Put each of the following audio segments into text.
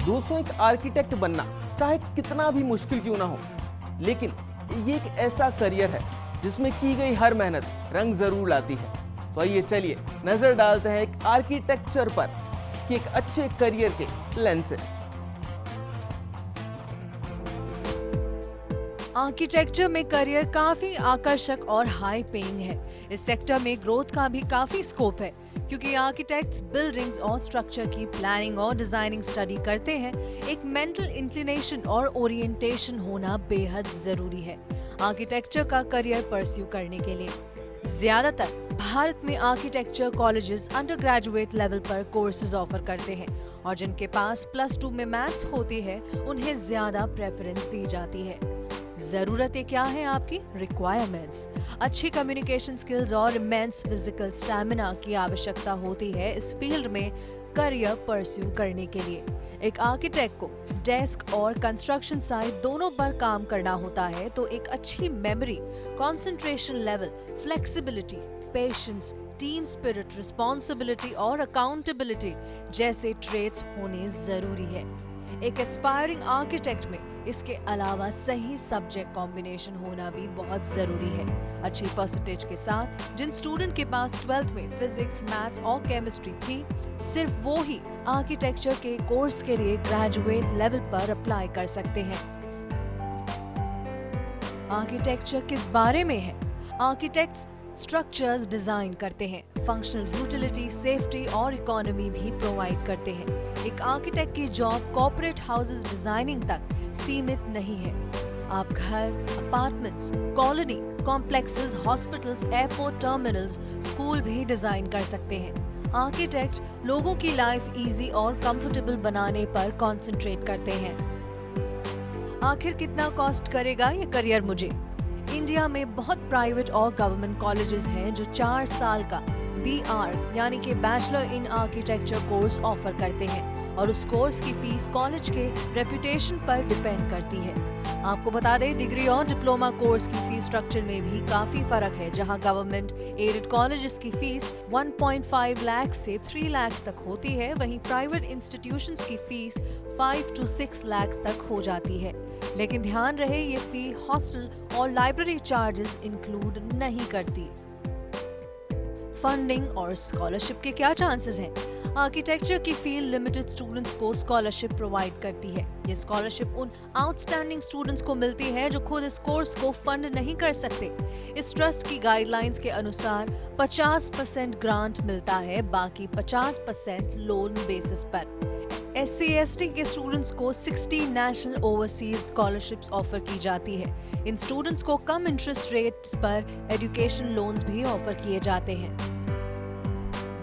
दोस्तों, एक आर्किटेक्ट बनना चाहे कितना भी मुश्किल क्यों ना हो, लेकिन ये एक ऐसा करियर है जिसमें की गई हर मेहनत रंग जरूर लाती है। तो आइए चलिए नजर डालते हैं एक आर्किटेक्चर पर कि एक अच्छे करियर के लेंस से। आर्किटेक्चर में करियर काफी आकर्षक और हाई पेइंग है। इस सेक्टर में ग्रोथ का भी काफी स्कोप है, क्योंकि आर्किटेक्ट्स बिल्डिंग्स और स्ट्रक्चर की प्लानिंग और डिजाइनिंग स्टडी करते हैं। एक मेंटल इंक्लिनेशन और ओरिएंटेशन होना बेहद जरूरी है आर्किटेक्चर का करियर परस्यू करने के लिए। ज्यादातर भारत में architecture colleges under graduate level पर कोर्सेज ऑफर करते हैं, और जिनके पास +2 में मैथ्स होती है उन्हें ज्यादा प्रेफरेंस दी जाती है। जरूरतें क्या है आपकी? रिक्वायरमेंट्स: अच्छी कम्युनिकेशन स्किल्स और इमेंस फिजिकल स्टैमिना की आवश्यकता होती है इस फील्ड में करियर परस्यू करने के लिए। एक आर्किटेक्ट को डेस्क और कंस्ट्रक्शन साइट दोनों पर काम करना होता है, तो एक अच्छी memory, concentration level, flexibility, patience, team spirit, responsibility और अकाउंटेबिलिटी जैसे ट्रेट्स होने जरूरी है। एक एस्पायरिंग आर्किटेक्ट में इसके अलावा सही सब्जेक्ट कॉम्बिनेशन होना भी बहुत जरूरी है। अच्छी परसेंटेज के साथ जिन स्टूडेंट के पास 12th में फिजिक्स, मैथ्स और केमिस्ट्री थी, सिर्फ वो ही आर्किटेक्चर के कोर्स के लिए ग्रेजुएट लेवल पर अप्लाई कर सकते हैं। आर्किटेक्चर किस बारे में है? आर्किटेक्ट्स स्ट्रक्चर्स डिजाइन करते हैं, फंक्शनल यूटिलिटी, सेफ्टी और इकोनॉमी भी प्रोवाइड करते हैं। एक आर्किटेक्ट की जॉब कॉर्पोरेट हाउसेस डिजाइनिंग तक सीमित नहीं है। आप घर, apartments, colony complexes, hospitals, airport terminals, school भी डिजाइन कर सकते हैं। आर्किटेक्ट लोगों की लाइफ इजी और कंफर्टेबल बनाने पर कंसंट्रेट करते हैं। आखिर कितना कॉस्ट करेगा ये करियर मुझे? इंडिया में बहुत प्राइवेट और गवर्नमेंट कॉलेजेस हैं जो 4 साल का BR यानी कि bachelor in architecture course offer करते हैं, और उस कोर्स की फीस कॉलेज के रेपुटेशन पर डिपेंड करती है। आपको बता दें, डिग्री और डिप्लोमा कोर्स की फीस स्ट्रक्चर में भी काफी फर्क है। जहां गवर्नमेंट एडेड कॉलेजेस की फीस 1.5 लाख से 3 लाख तक होती है, वहीं प्राइवेट इंस्टीट्यूशंस की फीस 5 to 6 लाख तक हो जाती है। लेकिन ध्यान रहे, ये फी हॉस्टल और लाइब्रेरी चार्जेस इंक्लूड नहीं करती। फंडिंग और स्कॉलरशिप के क्या चांसेस हैं? आर्किटेक्चर की फील्ड लिमिटेड स्टूडेंट्स को स्कॉलरशिप प्रोवाइड करती है। ये स्कॉलरशिप उन आउटस्टैंडिंग स्टूडेंट्स को मिलती है जो खुद इस कोर्स को फंड नहीं कर सकते। इस ट्रस्ट की गाइडलाइंस के अनुसार 50% ग्रांट मिलता है, बाकी 50% लोन बेसिस पर। SC/ST के स्टूडेंट्स को 60 नेशनल ओवरसीज स्कॉलरशिप्स ऑफर की जाती है। इन स्टूडेंट्स को कम इंटरेस्ट रेट्स पर एजुकेशन लोन्स भी ऑफर किए जाते हैं।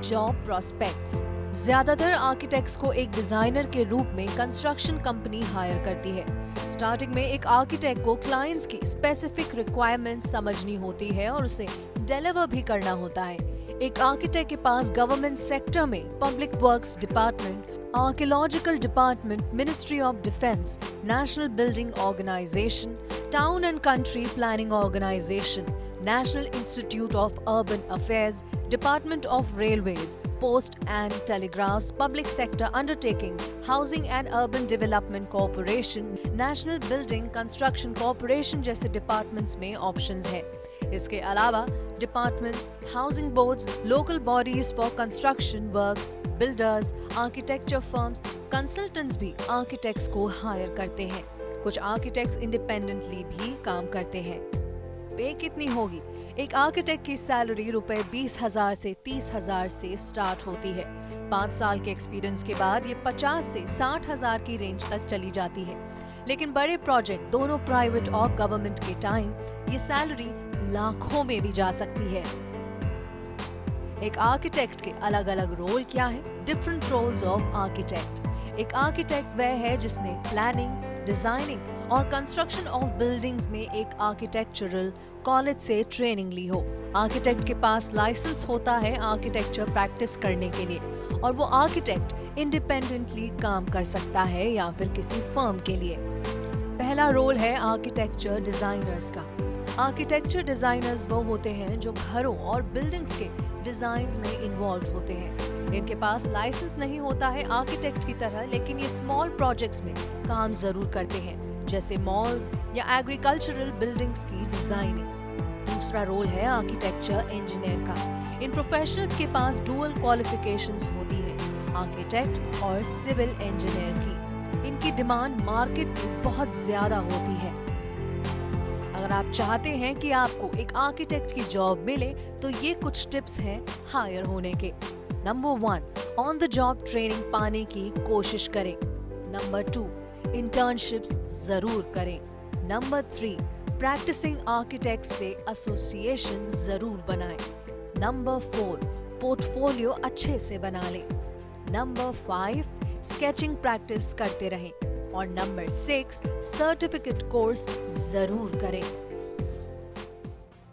जॉब प्रोस्पेक्ट्स: ज्यादातर आर्किटेक्ट्स को एक डिजाइनर के रूप में कंस्ट्रक्शन कंपनी हायर करती है। स्टार्टिंग में एक आर्किटेक्ट को क्लाइंट्स की स्पेसिफिक रिक्वायरमेंट्स समझनी होती है और उसे डिलीवर भी करना होता है। एक आर्किटेक्ट के पास गवर्नमेंट सेक्टर में public works department, archaeological department, ministry of defence, national building organisation, town and country planning organisation, national institute of urban affairs, department of railways, post and telegraphs, public sector undertaking, housing and urban development corporation, national building construction corporation जैसे departments में options हैं। इसके अलावा departments, housing boards, local bodies for construction works, builders, architecture firms, consultants भी architects को higher करते हैं। कुछ आर्किटेक्ट्स इंडिपेंडेंटली भी काम करते हैं। पे कितनी होगी? एक आर्किटेक्ट की सैलरी ₹20,000 से 30,000 से स्टार्ट होती है। 5 साल के एक्सपीरियंस के बाद ये 50 से 60,000 की रेंज तक चली जाती है। लेकिन बड़े प्रोजेक्ट, दोनों प्राइवेट और गवर्नमेंट के टाइम, ये सैलरी लाखों में भी जा सकती है। एक आर्किटेक्ट के अलग अलग रोल क्या है? Different roles of architect. एक आर्किटेक्ट वह है जिसने प्लानिंग, डिजाइनिंग और कंस्ट्रक्शन ऑफ बिल्डिंग्स में एक आर्किटेक्चरल कॉलेज से ट्रेनिंग ली हो। आर्किटेक्ट के पास लाइसेंस होता है आर्किटेक्चर प्रैक्टिस करने के लिए, और वो आर्किटेक्ट इंडिपेंडेंटली काम कर सकता है या फिर किसी फर्म के लिए। पहला रोल है आर्किटेक्चर डिजाइनर्स का। आर्किटेक्चर डिजाइनर्स वो होते हैं जो घरों और बिल्डिंग्स के डिजाइन्स में इन्वॉल्व होते हैं। इनके पास लाइसेंस नहीं होता है आर्किटेक्ट की तरह, लेकिन ये स्मॉल प्रोजेक्ट्स में काम जरूर करते हैं, जैसे मॉल्स या एग्रीकल्चरल बिल्डिंग्स की डिजाइनिंग। दूसरा रोल है आर्किटेक्चर इंजीनियर का। इन प्रोफेशनल्स के पास डुअल क्वालिफिकेशंस होती है, आर्किटेक्ट और सिविल इंजीनियर की। इनकी डिमांड मार्केट में बहुत ज्यादा होती है। अगर आप चाहते हैं कि आपको एक आर्किटेक्ट की जॉब मिले तो ये कुछ टिप्स हैं हायर होने के। Number 1, on the job training पाने की कोशिश करें। नंबर 2, इंटर्नशिप्स जरूर करें। नंबर 3, प्रैक्टिसिंग आर्किटेक्ट से एसोसिएशन जरूर बनाएं। नंबर 4, पोर्टफोलियो अच्छे से बना लें। नंबर 5, स्केचिंग प्रैक्टिस करते रहें। और नंबर 6, सर्टिफिकेट कोर्स जरूर करें।